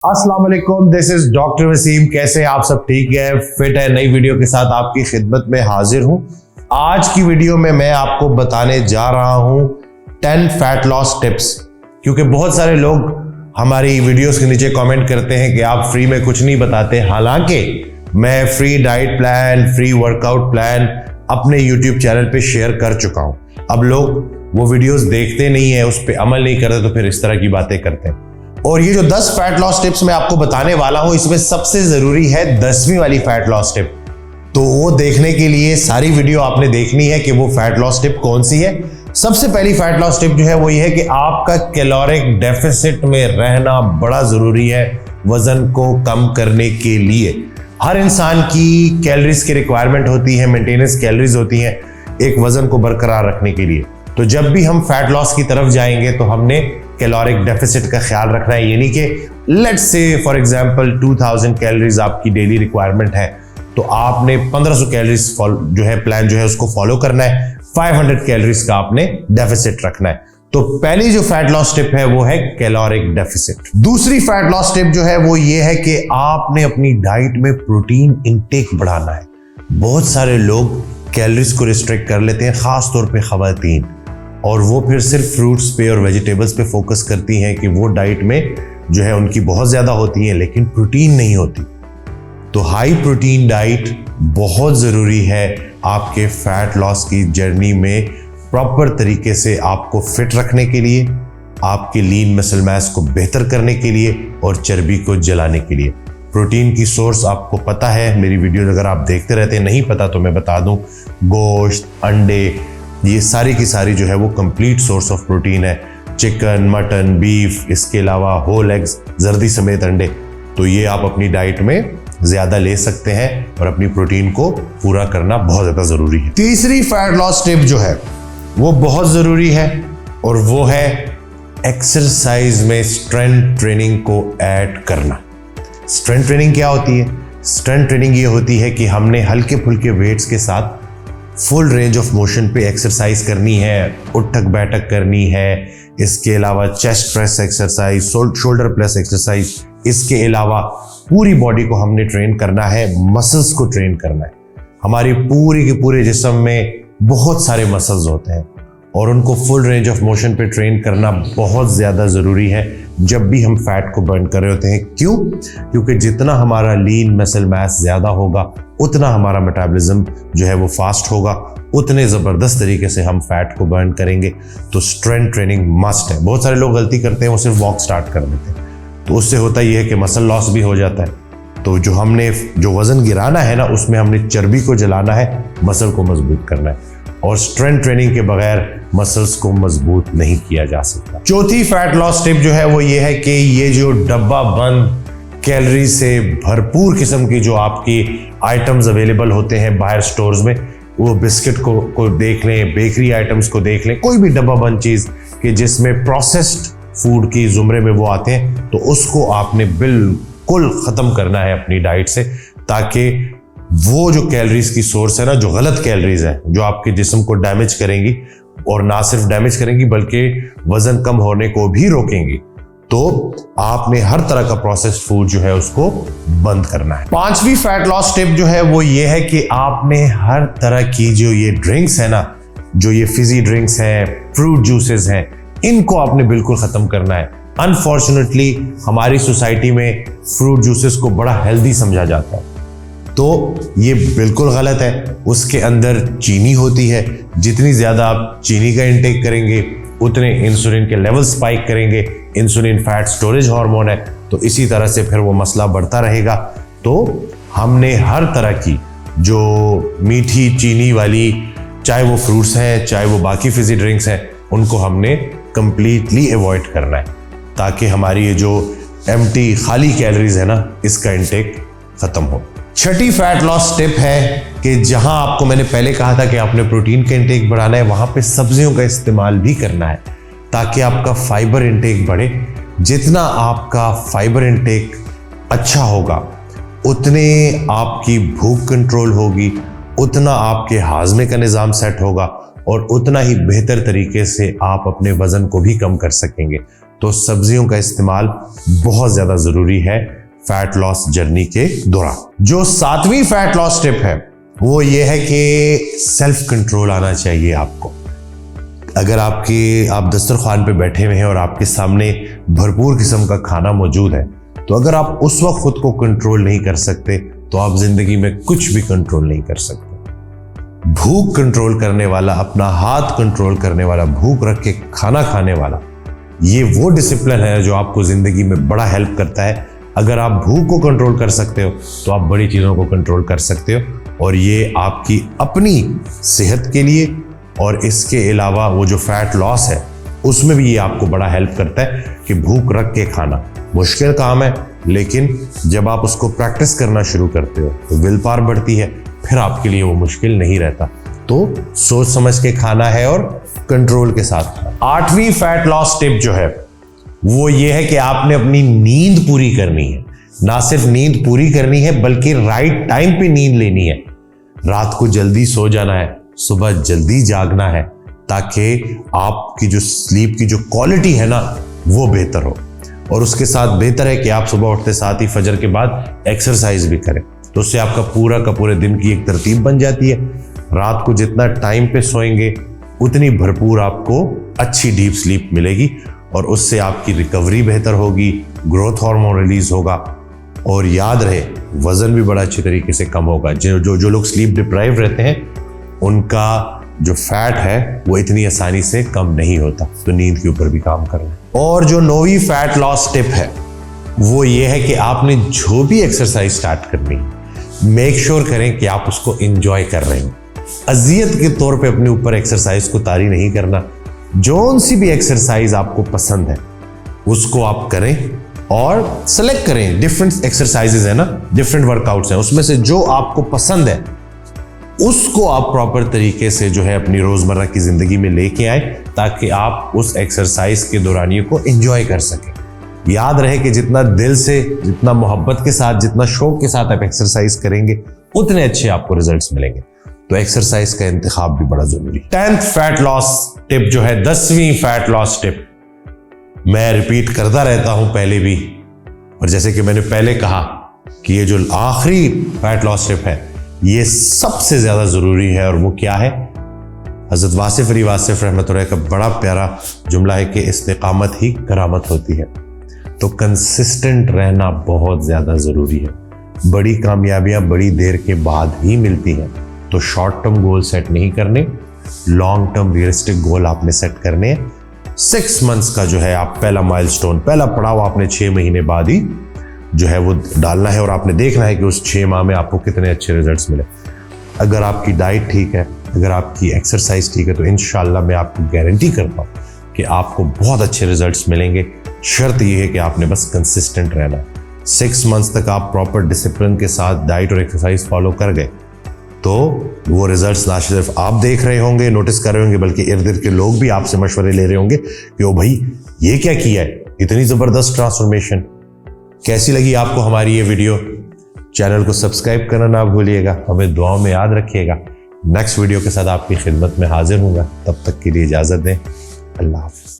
अस्सलाम वालेकुम, this is doctor Wasim. कैसे आप सब? ठीक है, फिट है। नई वीडियो के साथ आपकी खिदमत में हाजिर हूं। आज की वीडियो में मैं आपको बताने जा रहा हूं 10 फैट लॉस टिप्स, क्योंकि बहुत सारे लोग हमारी वीडियोस के नीचे कमेंट करते हैं कि आप फ्री में कुछ नहीं बताते। हालांकि मैं free diet plan, free workout plan अपने यूट्यूब चैनल पे शेयर कर चुका हूं। अब लोग वो वीडियोस देखते नहीं है, उस पर अमल नहीं करते, तो फिर इस तरह की बातें करते हैं। और ये जो 10 फैट लॉस टिप्स मैं आपको बताने वाला हूं, इसमें सबसे जरूरी है 10वीं वाली फैट लॉस टिप। तो वो देखने के लिए सारी वीडियो आपने देखनी है कि वो फैट लॉस टिप कौन सी है। सबसे पहली फैट लॉस टिप जो है वो ये है कि आपका कैलोरिक डेफिसिट में रहना बड़ा जरूरी है वजन को कम करने के लिए। हर इंसान की कैलोरीज की रिक्वायरमेंट होती है, मेंटेनेंस कैलोरीज होती है एक वजन को बरकरार रखने के लिए। तो जब भी हम फैट लॉस की तरफ जाएंगे तो हमने कैलोरिक डेफिसिट का ख्याल रखना है। यानी कि let's say for example 2000 calories आपकी डेली रिक्वायरमेंट है, तो आपने 1500 कैलोरीज जो है प्लान जो है उसको फॉलो करना है। 500 कैलोरीज का आपने डेफिसिट रखना है। तो पहली जो फैट लॉस टिप है वो है कैलोरिक डेफिसिट। दूसरी फैट लॉस टिप जो है वो ये है कि आपने अपनी डाइट में प्रोटीन इंटेक बढ़ाना है। बहुत सारे लोग कैलोरीज को रिस्ट्रिक्ट कर लेते हैं, खास तौर पे खवातीन, और वो फिर सिर्फ फ्रूट्स पे और वेजिटेबल्स पे फोकस करती हैं कि वो डाइट में जो है उनकी बहुत ज़्यादा होती है लेकिन प्रोटीन नहीं होती। तो हाई प्रोटीन डाइट बहुत ज़रूरी है आपके फैट लॉस की जर्नी में, प्रॉपर तरीके से आपको फिट रखने के लिए, आपके लीन मसल मास को बेहतर करने के लिए और चर्बी को जलाने के लिए। प्रोटीन की सोर्स आपको पता है, मेरी वीडियो अगर आप देखते रहते हैं, नहीं पता तो मैं बता दूं, गोश्त, अंडे, ये सारी की सारी जो है वो कंप्लीट सोर्स ऑफ प्रोटीन है। चिकन, मटन, बीफ, इसके अलावा होल एग्स, जर्दी समेत अंडे। तो ये आप अपनी डाइट में ज्यादा ले सकते हैं और अपनी प्रोटीन को पूरा करना बहुत ज्यादा जरूरी है। तीसरी फैट लॉस टिप जो है वो बहुत जरूरी है और वो है एक्सरसाइज में स्ट्रेंथ ट्रेनिंग को ऐड करना। स्ट्रेंथ ट्रेनिंग क्या होती है? स्ट्रेंथ ट्रेनिंग ये होती है कि हमने हल्के फुल्के वेट्स के साथ फुल रेंज ऑफ मोशन पे एक्सरसाइज करनी है, उठक बैठक करनी है, इसके अलावा chest press exercise, shoulder press exercise, इसके अलावा पूरी बॉडी को हमने ट्रेन करना है, मसल्स को ट्रेन करना है। हमारी पूरी के पूरे जिस्म में बहुत सारे मसल्स होते हैं और उनको फुल रेंज ऑफ मोशन पे ट्रेन करना बहुत ज़्यादा ज़रूरी है जब भी हम फैट को बर्न कर रहे होते हैं। क्यों? क्योंकि जितना हमारा लीन मसल मास ज़्यादा होगा उतना हमारा मेटाबॉलिज्म जो है वो फास्ट होगा, उतने ज़बरदस्त तरीके से हम फैट को बर्न करेंगे। तो स्ट्रेंथ ट्रेनिंग मस्ट है। बहुत सारे लोग गलती करते हैं, वो सिर्फ वॉक स्टार्ट कर देते हैं, तो उससे होता ये है कि मसल लॉस भी हो जाता है। तो जो हमने जो वज़न गिराना है ना, उसमें हमने चर्बी को जलाना है, मसल को मजबूत करना है, और स्ट्रेंथ ट्रेनिंग के बगैर मसल्स को मजबूत नहीं किया जा सकता। चौथी फैट लॉस टिप जो है वो ये है कि ये जो डब्बा बंद कैलोरी से भरपूर किस्म की जो आपकी आइटम्स अवेलेबल होते हैं बाहर स्टोर्स में, वो बिस्किट को देख लें, बेकरी आइटम्स को देख लें, कोई भी डब्बा बंद चीज़ कि जिसमें प्रोसेस्ड फूड की जुमरे में वो आते हैं, तो उसको आपने बिल्कुल ख़त्म करना है अपनी डाइट से, ताकि वो जो कैलोरीज की सोर्स है ना, जो गलत कैलोरीज है, जो आपके जिस्म को डैमेज करेंगी, और ना सिर्फ डैमेज करेंगी बल्कि वजन कम होने को भी रोकेंगी, तो आपने हर तरह का प्रोसेस्ड फूड जो है उसको बंद करना है। पांचवी फैट लॉस टिप जो है वो ये है कि आपने हर तरह की जो ये ड्रिंक्स है ना, जो ये फिजी ड्रिंक्स हैं, फ्रूट जूसेस हैं, इनको आपने बिल्कुल खत्म करना है। अनफॉर्चुनेटली हमारी सोसाइटी में फ्रूट जूसेस को बड़ा हेल्दी समझा जाता है, तो ये बिल्कुल गलत है। उसके अंदर चीनी होती है, जितनी ज़्यादा आप चीनी का इंटेक करेंगे उतने इंसुलिन के लेवल स्पाइक करेंगे। इंसुलिन फैट स्टोरेज हार्मोन है, तो इसी तरह से फिर वो मसला बढ़ता रहेगा। तो हमने हर तरह की जो मीठी चीनी वाली, चाहे वो फ्रूट्स हैं चाहे वो बाकी फिजी ड्रिंक्स हैं, उनको हमने कंप्लीटली अवॉइड करना है, ताकि हमारी ये जो एम्प्टी खाली कैलोरीज है ना, इसका इंटेक ख़त्म हो। छठी फैट लॉस टिप है कि जहां आपको मैंने पहले कहा था कि आपने प्रोटीन का इंटेक बढ़ाना है, वहां पे सब्जियों का इस्तेमाल भी करना है, ताकि आपका फाइबर इंटेक बढ़े। जितना आपका फाइबर इंटेक अच्छा होगा उतने आपकी भूख कंट्रोल होगी, उतना आपके हाजमे का निज़ाम सेट होगा और उतना ही बेहतर तरीके से आप अपने वज़न को भी कम कर सकेंगे। तो सब्जियों का इस्तेमाल बहुत ज्यादा जरूरी है फैट लॉस जर्नी के दौरान। जो 7वीं फैट लॉस टिप है वो ये है कि सेल्फ कंट्रोल आना चाहिए आपको। अगर आप दस्तरखान पे बैठे हुए हैं और आपके सामने भरपूर किस्म का खाना मौजूद है, तो अगर आप उस वक्त खुद को कंट्रोल नहीं कर सकते तो आप जिंदगी में कुछ भी कंट्रोल नहीं कर सकते। भूख कंट्रोल करने वाला, अपना हाथ कंट्रोल करने वाला, भूख रख के खाना खाने वाला, ये वो डिसिप्लिन है जो आपको जिंदगी में बड़ा हेल्प करता है। अगर आप भूख को कंट्रोल कर सकते हो तो आप बड़ी चीजों को कंट्रोल कर सकते हो, और ये आपकी अपनी सेहत के लिए और इसके अलावा वो जो फैट लॉस है उसमें भी ये आपको बड़ा हेल्प करता है कि भूख रख के खाना मुश्किल काम है, लेकिन जब आप उसको प्रैक्टिस करना शुरू करते हो तो विल पावर बढ़ती है, फिर आपके लिए वो मुश्किल नहीं रहता। तो सोच समझ के खाना है और कंट्रोल के साथ खाना। 8वीं फैट लॉस टिप जो है वो ये है कि आपने अपनी नींद पूरी करनी है। ना सिर्फ नींद पूरी करनी है बल्कि राइट टाइम पे नींद लेनी है। रात को जल्दी सो जाना है, सुबह जल्दी जागना है, ताकि आपकी जो स्लीप की जो क्वालिटी है ना वो बेहतर हो। और उसके साथ बेहतर है कि आप सुबह उठते साथ ही फजर के बाद एक्सरसाइज भी करें, तो उससे आपका पूरा का पूरे दिन की एक तरतीब बन जाती है। रात को जितना टाइम पे सोएंगे उतनी भरपूर आपको अच्छी डीप स्लीप मिलेगी, और उससे आपकी रिकवरी बेहतर होगी, ग्रोथ हार्मोन रिलीज होगा, और याद रहे वजन भी बड़ा अच्छी तरीके से कम होगा। जो लोग स्लीप डिप्राइव रहते हैं उनका जो फैट है वो इतनी आसानी से कम नहीं होता, तो नींद के ऊपर भी काम करना। और जो 9वीं फैट लॉस टिप है वो ये है कि आपने जो भी एक्सरसाइज स्टार्ट करनी है मेक श्योर करें कि आप उसको एंजॉय कर रहे हो। अजियत के तौर पे अपने ऊपर एक्सरसाइज को तारी नहीं करना। जोन सी भी एक्सरसाइज आपको पसंद है उसको आप करें, और सेलेक्ट करें। डिफरेंट एक्सरसाइजेज है ना, डिफरेंट वर्कआउट्स हैं, उसमें से जो आपको पसंद है उसको आप प्रॉपर तरीके से जो है अपनी रोजमर्रा की जिंदगी में लेके आए, ताकि आप उस एक्सरसाइज के दौरानियों को एंजॉय कर सकें। याद रहे कि जितना दिल से, जितना मोहब्बत के साथ, जितना शौक के साथ आप एक्सरसाइज करेंगे उतने अच्छे आपको रिजल्ट्स मिलेंगे। तो एक्सरसाइज का इंतखाब भी बड़ा जरूरी। 10th फैट लॉस टिप जो है, 10वीं फैट लॉस टिप, मैं रिपीट करता रहता हूं पहले भी, और जैसे कि मैंने पहले कहा कि ये जो आखिरी फैट लॉस टिप है ये सबसे ज्यादा जरूरी है, और वो क्या है? हजरत वासिफ अली वासिफ रहमतुल्लाह का बड़ा प्यारा जुमला है कि इस्तिकामत ही करामत होती है। तो कंसिस्टेंट रहना बहुत ज्यादा जरूरी है। बड़ी कामयाबियां बड़ी देर के बाद ही मिलती हैं, तो शॉर्ट टर्म गोल सेट नहीं करने, लॉन्ग टर्म रियलिस्टिक गोल आपने सेट करने हैं। 6 मंथ्स का जो है आप पहला माइलस्टोन, पहला पड़ाव आपने 6 महीने बाद ही जो है वो डालना है, और आपने देखना है कि उस 6 माह में आपको कितने अच्छे रिजल्ट्स मिले। अगर आपकी डाइट ठीक है, अगर आपकी एक्सरसाइज ठीक है, तो इंशाल्लाह मैं आपको गारंटी करता हूँ कि आपको बहुत अच्छे रिजल्ट्स मिलेंगे। शर्त यह है कि आपने बस कंसिस्टेंट रहना है। 6 मंथ्स तक आप प्रॉपर डिसिप्लिन के साथ डाइट और एक्सरसाइज फॉलो कर गए तो वो रिजल्ट्स ना सिर्फ आप देख रहे होंगे, नोटिस कर रहे होंगे, बल्कि इर्द गिर्द के लोग भी आपसे मशवरे ले रहे होंगे कि ओ भाई ये क्या किया है, इतनी जबरदस्त ट्रांसफॉर्मेशन। कैसी लगी आपको हमारी ये वीडियो? चैनल को सब्सक्राइब करना ना भूलिएगा, हमें दुआओं में याद रखिएगा। नेक्स्ट वीडियो के साथ आपकी खिदमत में हाजिर हूँगा, तब तक के लिए इजाज़त दें। अल्लाह हाफ़िज़।